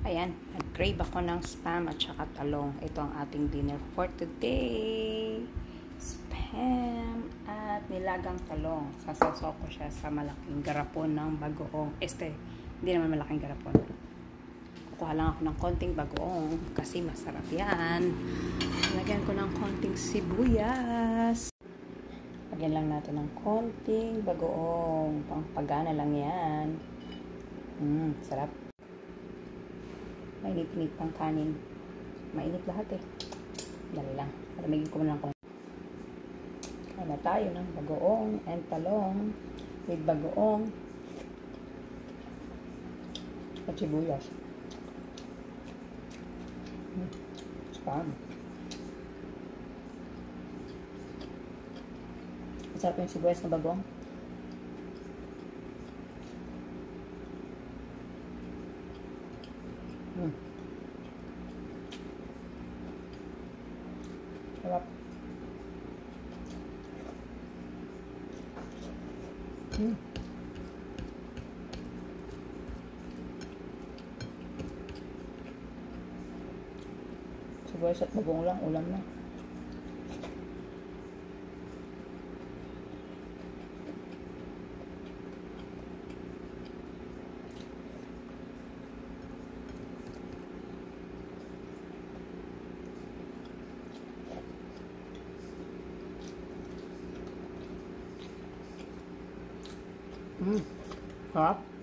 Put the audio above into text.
Ayan, nag-crave ako ng spam at saka talong. Ito ang ating dinner for today. Spam at nilagang talong. Sasasaw ko siya sa malaking garapon ng bagoong. Hindi naman malaking garapon. Kukuha lang ako ng konting bagoong kasi masarap yan. Lagyan ko ng konting sibuyas. Lagyan lang natin ng konting bagoong. Pangpagana lang yan. Sarap. Mainit-init pang kanin. Mainit lahat eh. Dali lang. Palamigin ko lang kung. Kaya na tayo ng bagoong and talong with bagoong at sibuyas. Spam. Masarap yung sibuyas na bagoong. Sarap. Sibuyas at bagoong lang, ulam na. Sarap.